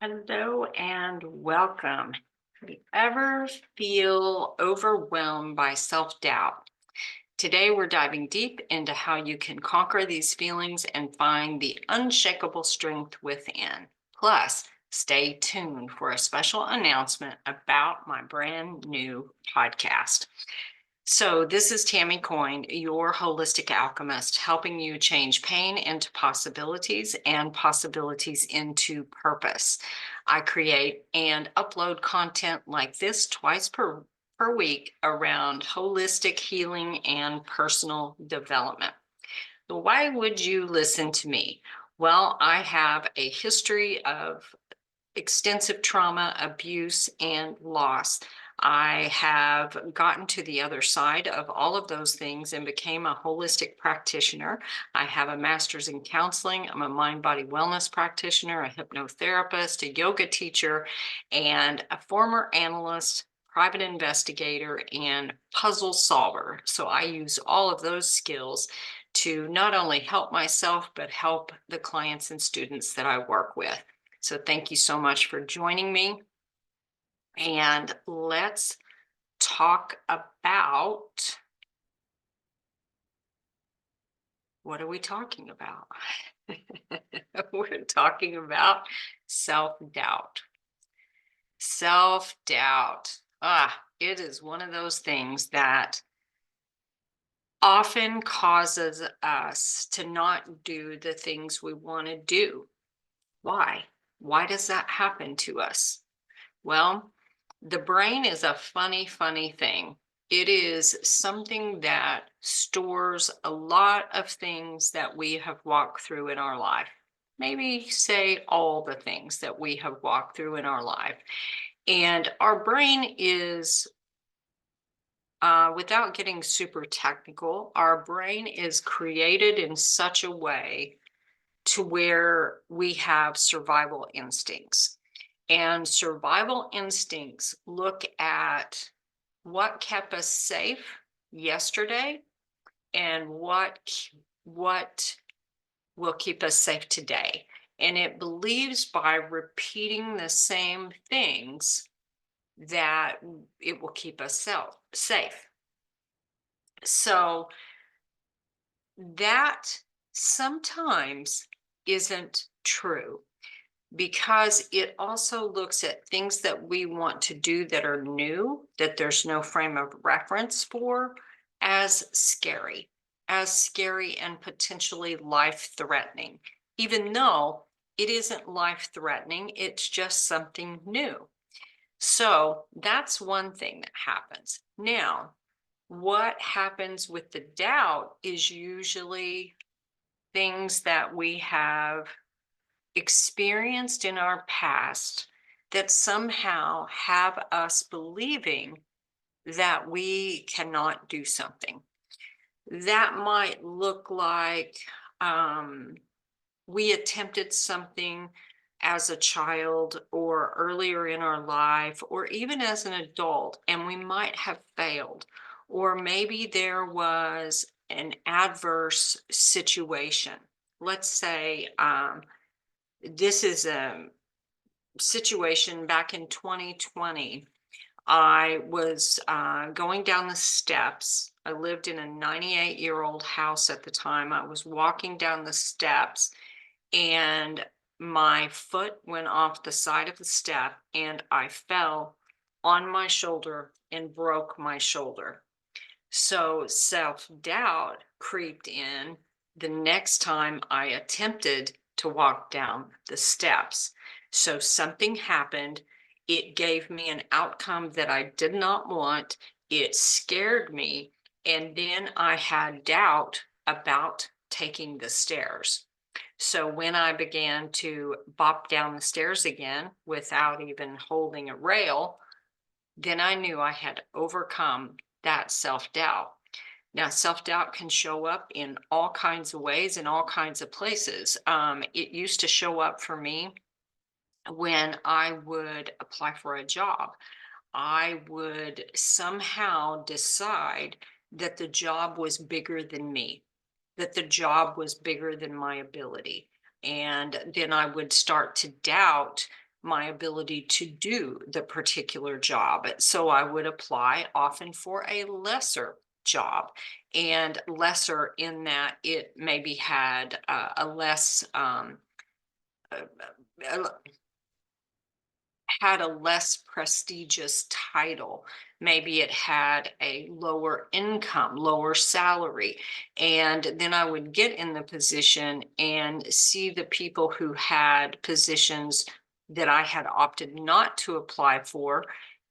Hello and welcome. Do you ever feel overwhelmed by self-doubt? Today, we're diving deep into how you can conquer these feelings and find the unshakable strength within. Plus, stay tuned for a special announcement about my brand new podcast. So, this is Tammy Coin, your holistic alchemist, helping you change pain into possibilities and possibilities into purpose. I create and upload content like this twice per week around holistic healing and personal development. So why would you listen to me? Well, I have a history of extensive trauma, abuse, and loss. I have gotten to the other side of all of those things and became a holistic practitioner. I have a master's in counseling. I'm a mind body wellness practitioner, a hypnotherapist, a yoga teacher, and a former analyst, private investigator, and puzzle solver. So I use all of those skills to not only help myself, but help the clients and students that I work with. So thank you so much for joining me. And let's talk about, what are we talking about? We're talking about self-doubt. Self-doubt. It is one of those things that often causes us to not do the things we want to do. Why? Why does that happen to us? Well, the brain is a funny thing. It is something that stores a lot of things that we have walked through in our life. Maybe say all the things that we have walked through in our life. And our brain is, without getting super technical, our brain is created in such a way to where we have survival instincts. And survival instincts look at what kept us safe yesterday and what will keep us safe today. And it believes by repeating the same things that it will keep us safe. So that sometimes isn't true, because it also looks at things that we want to do that are new, that there's no frame of reference for, as scary and potentially life-threatening, even though it isn't life-threatening, it's just something new. So that's one thing that happens. Now, what happens with the doubt is usually things that we have experienced in our past that somehow have us believing that we cannot do something. That might look like we attempted something as a child or earlier in our life, or even as an adult, and we might have failed. Or maybe there was an adverse situation. Let's say this is a situation back in 2020. I was going down the steps. I lived in a 98-year-old house at the time. I was walking down the steps and my foot went off the side of the step and I fell on my shoulder and broke my shoulder. So self-doubt creeped in the next time I attempted to walk down the steps. So something happened. It gave me an outcome that I did not want. It scared me. And then I had doubt about taking the stairs. So when I began to bop down the stairs again without even holding a rail, then I knew I had overcome that self-doubt. Now, self-doubt can show up in all kinds of ways, in all kinds of places. It used to show up for me when I would apply for a job. I would somehow decide that the job was bigger than me, that the job was bigger than my ability. And then I would start to doubt my ability to do the particular job. So I would apply often for a lesser job, and lesser in that it maybe had a less uh, uh, had a less prestigious title. Maybe it had a lower income, lower salary. And then I would get in the position and see the people who had positions that I had opted not to apply for,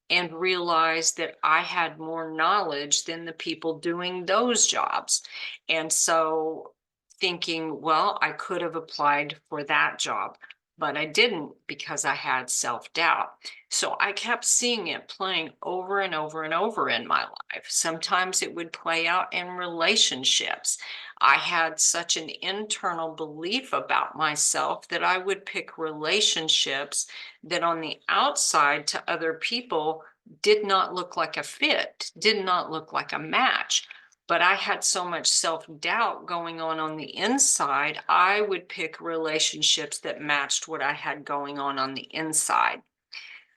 and realize that I had more knowledge than the people doing those jobs. And so thinking, well, I could have applied for that job, but I didn't because I had self doubt. So I kept seeing it playing over and over and over in my life. Sometimes it would play out in relationships. I had such an internal belief about myself that I would pick relationships that on the outside to other people did not look like a fit, did not look like a match. But I had so much self doubt going on the inside, I would pick relationships that matched what I had going on the inside.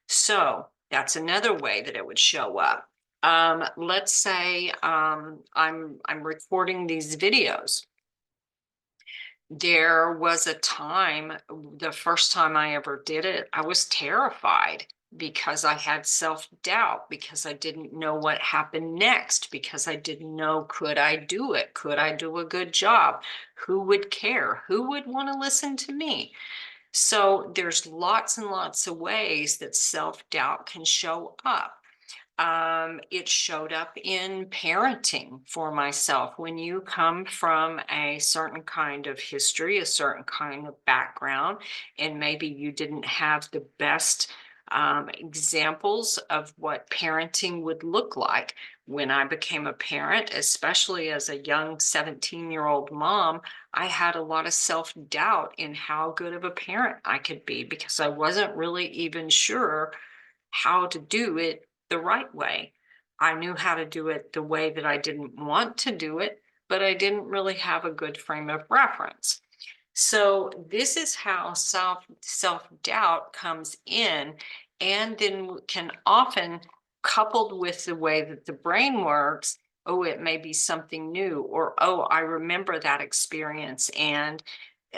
So that's another way that it would show up. Let's say I'm recording these videos. There was a time, the first time I ever did it, I was terrified because I had self-doubt, because I didn't know what happened next, because I didn't know, could I do it? Could I do a good job? Who would care? Who would want to listen to me? So there's lots and lots of ways that self-doubt can show up. It showed up in parenting for myself. When you come from a certain kind of history, a certain kind of background, and maybe you didn't have the best examples of what parenting would look like. When I became a parent, especially as a young 17-year-old mom, I had a lot of self doubt in how good of a parent I could be because I wasn't really even sure how to do it the right way. I knew how to do it the way that I didn't want to do it, but I didn't really have a good frame of reference. So this is how self doubt comes in, and then can often, coupled with the way that the brain works, oh, it may be something new, or oh, I remember that experience and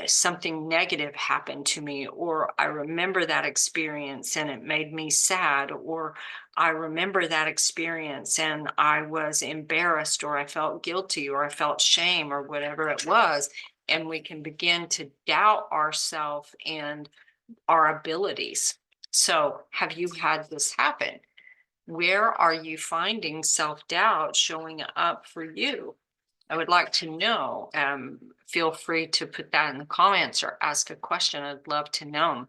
something negative happened to me, or I remember that experience and it made me sad, or I remember that experience and I was embarrassed, or I felt guilty, or I felt shame, or whatever it was. And we can begin to doubt ourselves and our abilities. So, have you had this happen? Where are you finding self doubt showing up for you? I would like to know. Feel free to put that in the comments or ask a question. I'd love to know.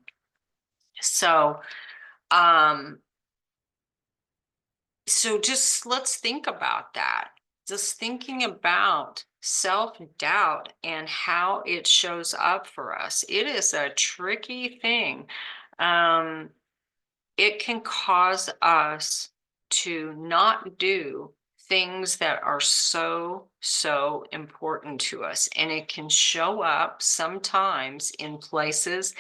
So, um, so just let's think about that. Just thinking about self doubt and how it shows up for us. It is a tricky thing. Um, it can cause us to not do things that are so important to us. And it can show up sometimes in places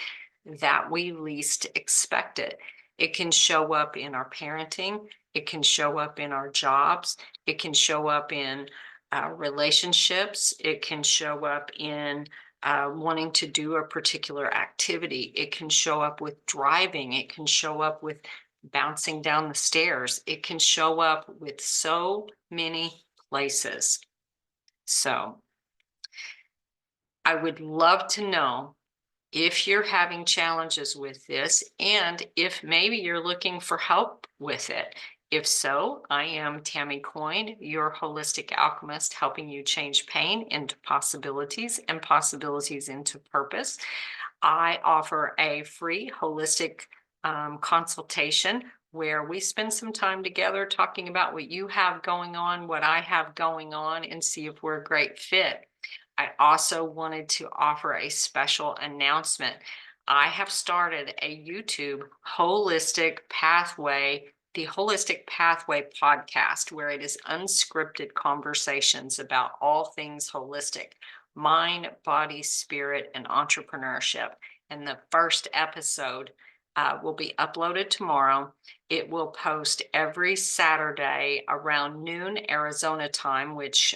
that we least expect it. It can show up in our parenting, it can show up in our jobs, it can show up in relationships, it can show up in wanting to do a particular activity. It can show up with driving. It can show up with bouncing down the stairs. It can show up with so many places. So I would love to know if you're having challenges with this, and if maybe you're looking for help with it. If so, I am Tammy Coin, your holistic alchemist, helping you change pain into possibilities and possibilities into purpose. I offer a free holistic consultation where we spend some time together talking about what you have going on, what I have going on, and see if we're a great fit. I also wanted to offer a special announcement. I have started a YouTube the Holistic Pathway podcast, where it is unscripted conversations about all things holistic: mind, body, spirit, and entrepreneurship. And the first episode will be uploaded tomorrow. It will post every Saturday around noon Arizona time, which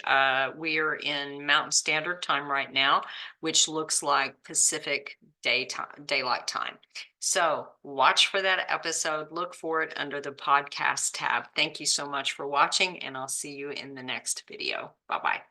we are in Mountain Standard Time right now, which looks like Pacific daylight time. So watch for that episode. Look for it under the podcast tab. Thank you so much for watching, and I'll see you in the next video. Bye-bye.